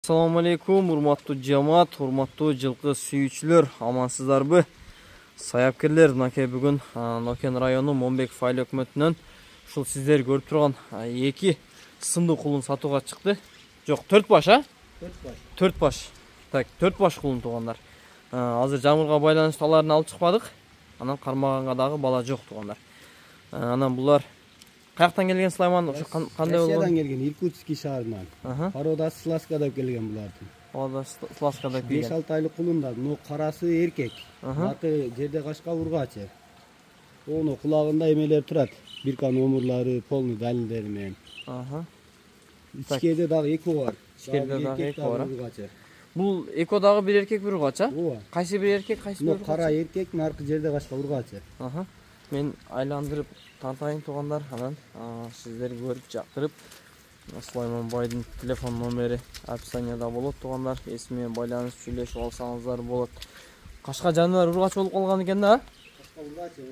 Assalamu alaikum, урматтуу жамаат, урматтуу жылкы сүйүүчүлөр, амансыздарбы? Саяпкерлер, мынакей бүгүн Нокен району Момбеков айыл өкмөтүнөн ушул сиздер көрүп турган 2 сымдуу кулун сатууга чыкты. Жок, 4 баш, 4 баш. Так, 4 баш кулун туугандар. Азыр жамгырга байланыштуу аларын алып чыкпадык. Анан кармаганга дагы бала жок туугандар. Анан булар каяктан келген Сулайман? Ошо кандай болгон? Россиядан келген, Иркутский шаарынан. Парода Сласкада келген булардын. Парода Сласкада келген. 5-6 айлык кулундар. Но карасы эркек. Аты жерде кашка ургачы. Ону кулагында эмелер турат. Бирка номерлары, полный далилдери менен. Ичкеде дагы эко бар. Ичкеде дагы эко бар. Бул эко дагы бир эркек бир ургач, Ооба. Кайсы бир эркек, кайсы бир ургач? Кара эркек, наркы жерде кашка ургачы. Мен айландырып тартайын туугандар, анан сиздер көрүп жактырып, Сулайман байдын телефон номери описанияда болот туугандар. Эси менен байланышып сүйлөшүп алсаңыздар болот. Кашка жаныбар ургач болуп калган экен да? Кашка ургачы.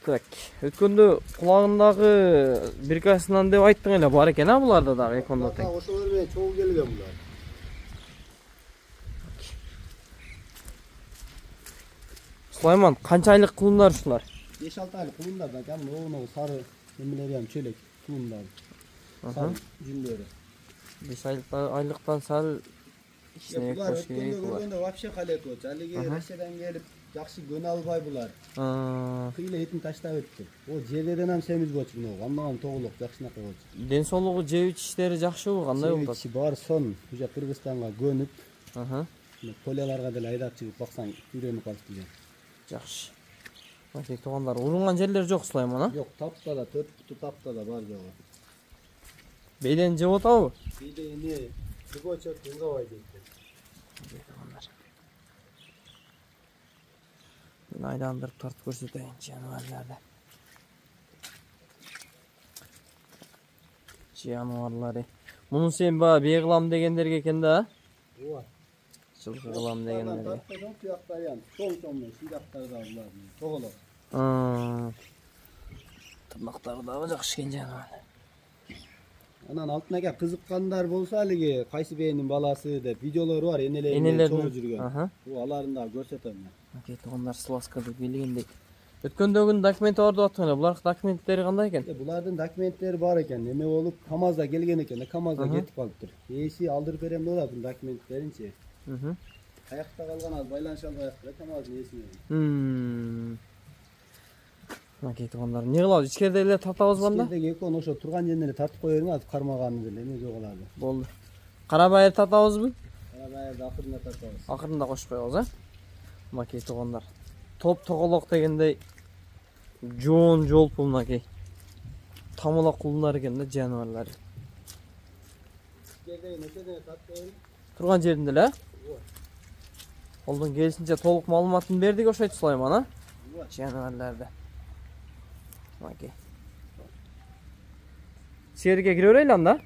Так, өткөндө кулагындагы биркасынан деп айттың эле, бар экен буларда дагы экондо тең. Ошолор менен чогуу келген булар. Сулайман, канча айлык кулундар ушулар? 5-6 айлык кулундар да, кәдімгі сары немелери ham чөлек кулундар. Сары жүндөрү. 5 айлыктан сал ичине кош керек булар. Көргөндө вообще халет болчу. Алиги Россиядан келип жакшы көнө албай булар. Кыйла этин таштап өттү. О жерден ham семиз болчу мына. Андан тоголук жакшынака болчу. Ден соолугу, жеп ичиштери жакшыбы, кандай болду? Ичи бар сон, уже Кыргызстанга көнүп. Поляларга деле айдап чыгып баксаң, үйрөнүп калып деген. Жакшы. Мынакей туугандар, урунган жерлер жок Сулайман, а? Жок, таптада, 4 буту таптада бар жогу. Бейден жеп атабы? Бейдени бүгөчө кылгабай дейт. Мен айландырып тартып көрсөтөйүн жаныбарларды. Жаныбарлары. Муну сен баа бей кылам дегендерге экен да? Ооба. Жылкы кылам дегендерге. Тырнактары дагы жакшы экен жаныбар. Анан алтынака кызыккандар болсо алиги кайсы бейнин баласы деп видеолору бар, энелери чогуу жүргөн. Аларын дагы көрсөтөм мен. Мынакей туугандар Сласкада келгендей. Өткөндөгүн документ бар деп аттың эле. Булардын документтери кандай экен? Булардын документтери бар экен. Неме болуп, КамАЗда келген экен. КамАЗда кетип калыптыр. Ээси алдырып берем деп атат документтеринчи. Каякта калган ал байланыша албай атты КамАЗдын ээси менен. Мынакей туугандар, эмне кылабыз? Ичкерде эле тартабызбы анда? Ичкердеги экон ошо турган жерине тартып кое бериң, атып кармаганы деле эме жоголады. Болду. Карабайыр тартабызбы? Карабайырды акырында тартабыз. Акырында кошуп коебуз, а? Мынакей туугандар. Топ тоголок дегендей жоон жолпу мынакей. Тамала кулундар экен да жаныбарлары. Ичкердеги нечеден тартып коеюн? Турган жеринде эле, а? Колдон келишинче толук маалыматын бердик ошойт Сулайман, а? Жаныбарларды. Мынакей. Серге кире берели анда.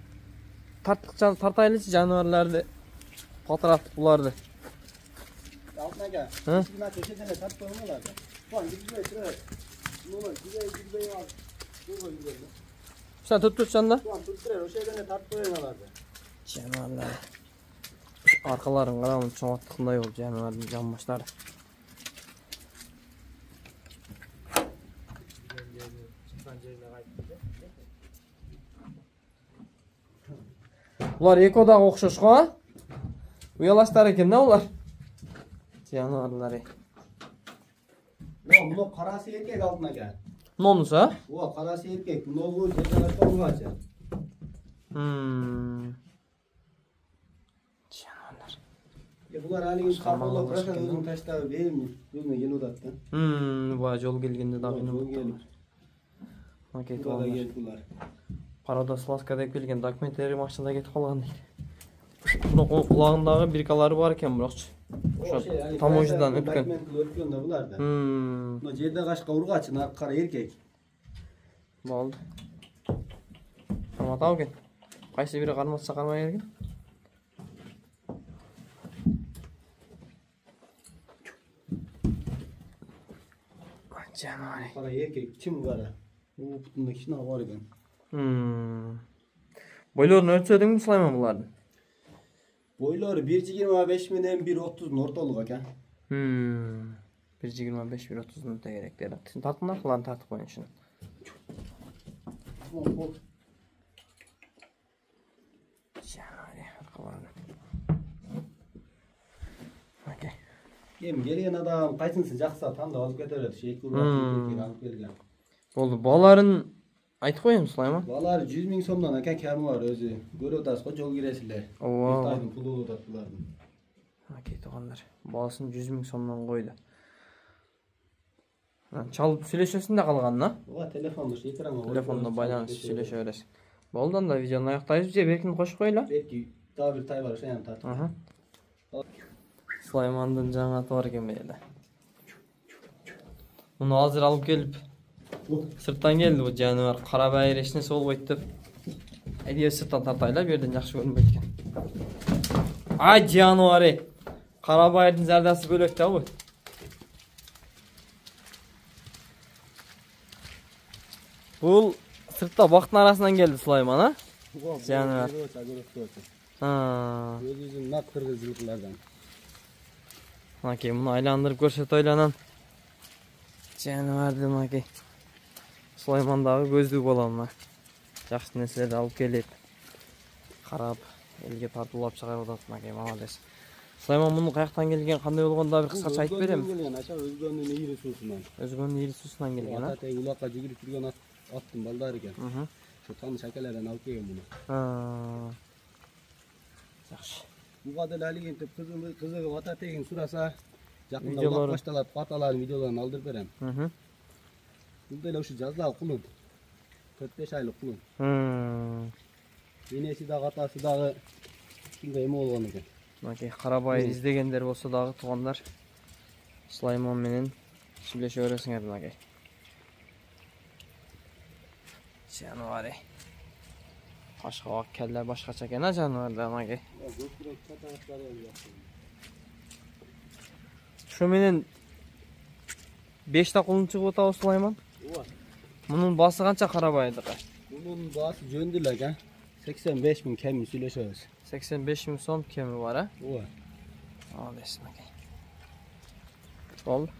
Тартайлычы жаныбарларды. Патыратып буларды. Алтынака, ичкина көчөдөн эле тартып коюң аларды. Туан кирбей тура. Нула кирбей ал. Нула кирбей. Сен туттур жанда? Туан туттур, ошо жерден тартып коюң аларды. Жаныбарлар. Аркаларын караган чоңоттукундай болуп жаныбардын жамбаштары. Булар эко дагы окшош го, а? Уялаштар экен да булар. Жаныбарлары. Муну карасы эркек алтынака. Монусу, а? Ооба, карасы эркек. Муну жерден ачпагачы. Жаныбарлар. Булар алиги капылып баша өзүн таштап берми, өзүнө келип атат да. Баа жол келгенде дагы үйнөп. Мынакей туугандар. Парода Сласка деп келген, документтери машинада кетип калган дейт. Муну кулагындагы биркалары бар экен, бирокчу. Ошо таможнядан өткөн. Өткөн да буларда. Мына жерде кашка ургачы, наркы кара эркек. Болду. Карматабы экен. Кайсы бири карматса кармай берген? Жаныбар. Кара эркек, чым кара. Бутунда кичине бар экен. Бойлорун өлчөдүңбү Сулайман булардын? Boyları 1.25 menen 1.30'un ortalığı aka. 1.25 1.30'un da gerekleri. Tartın lan tartıp koyun şunu. Yani arkalarını. Okey. Gelen adam kaçınsın jaksa tam da alıp getirdi. Şey kurban alıp gelgen. Oldu. Balaların aytıp koyayım Süleyman. Balar 100.000 somdan aka kemi var özü. Görüp tasqa jol giresizler. Oo. Tayın pulu tatlılarını. Okey toğanlar. Balasını 100.000 somdan koydu. Çalıp süleşesin de kalganla. Oğa telefonda şey ekrana. Telefonda baylanyp süleşe öresin. Boldan da videonun ayaktayız bize belki koşup koyla. Belki daha bir tay var şey yani tartı. Aha. Süleyman'dan canatı var gemeydi. Bunu hazır alıp gelip sırttan geldi bu canavar. Karabayır eşine sol koyup. Hediye sırttan tartayla bir yerden yaxşı görünmeydi ekan. Ay canavarı. Karabayır'ın zerdası bölekti bu. Bu sırtta vaxtın arasından geldi Süleyman ha? Canavar. Ha. Özünün nak kırgızlıklardan. Okey, bunu aylandırıp görset oylanan. Canavar dedim okey. Süleyman dağı gözlük olanlar. Yaxşı neslerini alıp gelip qarab elge tartılap çıkarıp atma okey, malades. Süleyman bunu qayaktan kelgen, qanday bolganda bir kısaça aytып berem. Özgönün iyiri susundan. Özgönün iyiri susundan kelgen ha. Atatay ulaqqa jigirip turgan attım balдар ekan. Şu tanış akalardan alıp kelgen bunu. Ha. Yaxşı. Bu kadar hali entip kızıgı Atatay'ın surasa yakında Videoları. ulaq baştalap pataların videolarını aldırıp berem. Bunda ile şu jazlağı kulun. 45 aylık kulun. Enesi de atası dağı şunday emi olgan ekan. Okey, Karabayır izlegenler bolsa dagı tuğanlar Süleyman menen süleşe öresin dedim okey. Canavarı. Başka vak keller başkaça eken ha canavardan okey. Şu menen 5 kulun çıkıp otağı Süleyman. Bunun bası kança Karabayır'da? Bunun bası jöndüler ekan. 85.000 kemi süleşiyoruz. 85.000 som kemi var ha. Oğa. Al desin okey. Oldu.